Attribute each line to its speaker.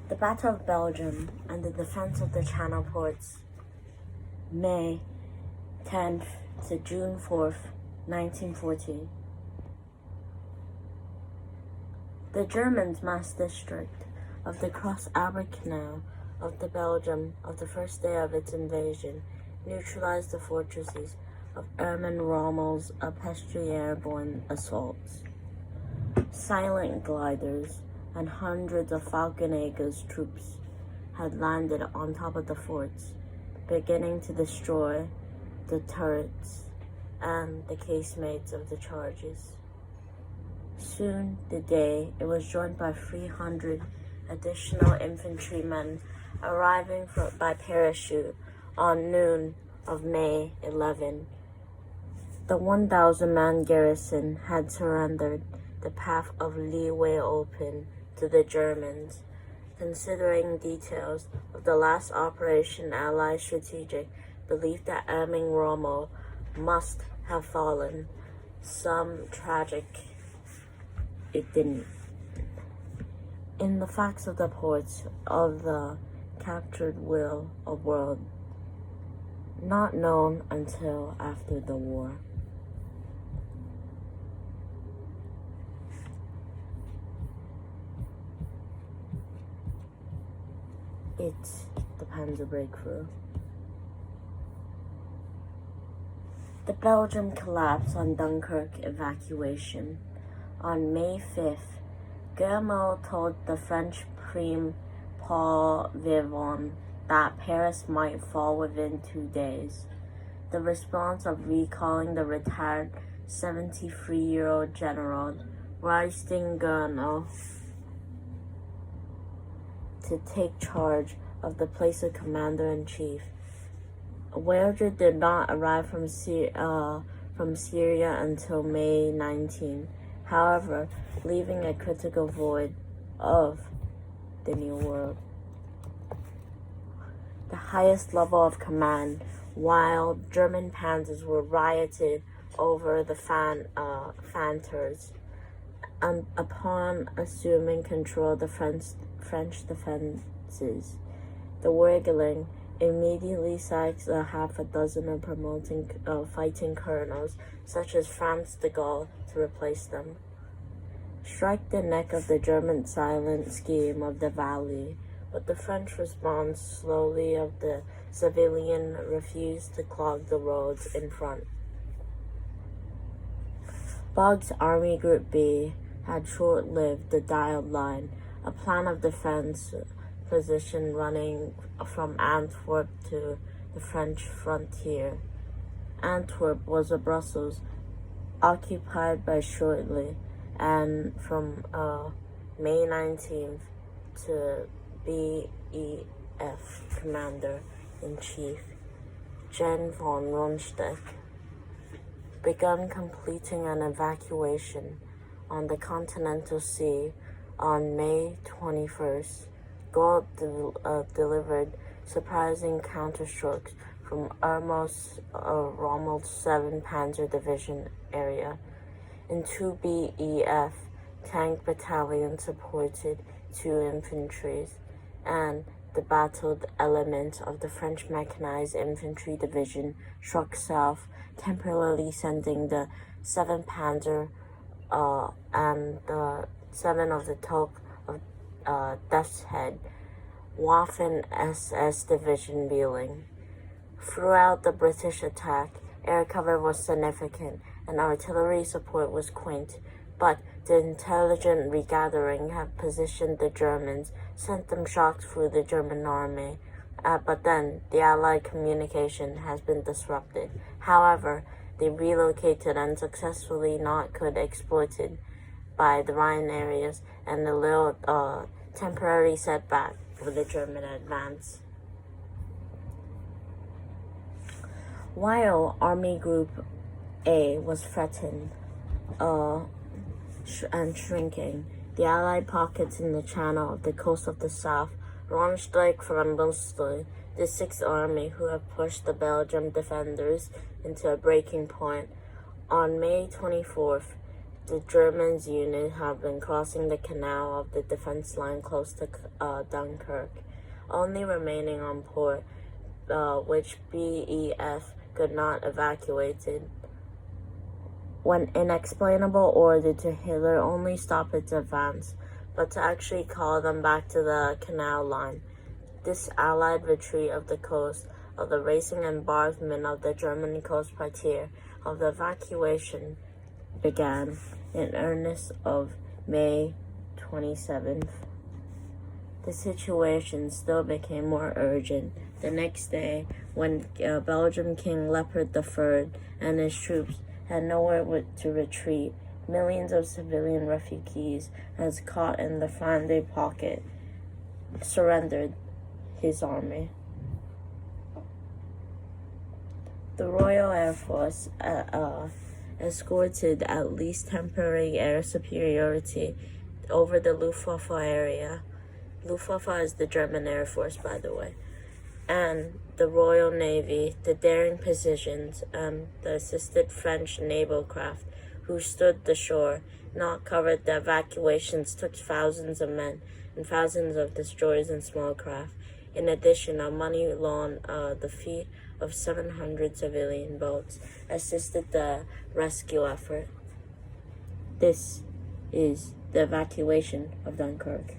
Speaker 1: The Battle of Belgium and the defense of the Channel ports, May 10th to June 4th, 1914. The Germans' mass district of the Cross-Albert Canal of the Belgium of the first day of its invasion neutralized the fortresses of Airman Rommel's Pestre airborne assaults. Silent gliders and hundreds of Falkenegger's troops had landed on top of the forts, beginning to destroy the turrets and the casemates of the charges. Soon the day, it was joined by 300 additional infantrymen arriving by parachute on noon of May 11. The 1,000-man garrison had surrendered, the path of leeway open to the Germans. Considering details of the last operation, Allied strategic believed that Airman Rommel must have fallen. Some tragic, it didn't. In the facts of the ports of the captured world, not known until after the war. It's the Panzer breakthrough. The Belgium collapse on Dunkirk evacuation. On May 5th, Guillemot told the French Prime Paul Vivon that Paris might fall within 2 days. The response of recalling the retired 73-year-old General Guillemot to take charge of the place of commander-in-chief. Werdger did not arrive from Syria until May 19, however, leaving a critical void of the New World. The highest level of command, while German panzers were rioted over the Fanters, upon assuming control of the French defenses, the Wehrling immediately sacked a half a dozen of promoting fighting colonels, such as Franz de Gaulle, to replace them. Strike the neck of the German silent scheme of the valley, but the French response slowly of the civilian refused to clog the roads in front. Bog's Army Group B had short-lived the dialed line, a plan of defense position running from Antwerp to the French frontier. Antwerp was a Brussels occupied by shortly, and from May 19th to BEF Commander-in-Chief Jen von Rundstedt begun completing an evacuation on the Continental Sea on May 21st. Gaulle delivered surprising counterstrokes from Rommel's 7th Panzer Division area. In 2 BEF, tank battalion supported 2 infantries, and the battled element of the French Mechanized Infantry Division struck south, temporarily sending the 7th Panzer and the 7 of the Toque of Death's Head, Waffen SS Division reeling. Throughout the British attack, air cover was significant and artillery support was quaint, but the intelligent regathering had positioned the Germans, sent them shocked through the German army. But then the Allied communication has been disrupted. However, they relocated and successfully not could exploited by the Rhine areas and the little temporary setback for the German advance. While Army Group A was threatened and shrinking, the Allied pockets in the channel of the coast of the south, Rundstedt from Münster, the 6th Army, who have pushed the Belgian defenders into a breaking point. On May 24th, the Germans' unit had been crossing the canal of the defense line close to Dunkirk, only remaining on port, which BEF could not evacuate it. When inexplainable order to Hitler only stop its advance, but to actually call them back to the canal line. This allied retreat of the coast of the racing embarkment of the German coast parterre of the evacuation began in earnest of May 27th. The situation still became more urgent the next day when Belgium King Leopold III and his troops had nowhere to retreat. Millions of civilian refugees, as caught in the Flanders pocket, surrendered his army. The Royal Air Force escorted at least temporary air superiority over the Luftwaffe area. Luftwaffe is the German Air Force, by the way. And the Royal Navy, the daring positions, and the assisted French naval craft who stood the shore, not covered the evacuations, took thousands of men and thousands of destroyers and small craft. In addition, a money-long the fleet of 700 civilian boats assisted the rescue effort. This is the evacuation of Dunkirk.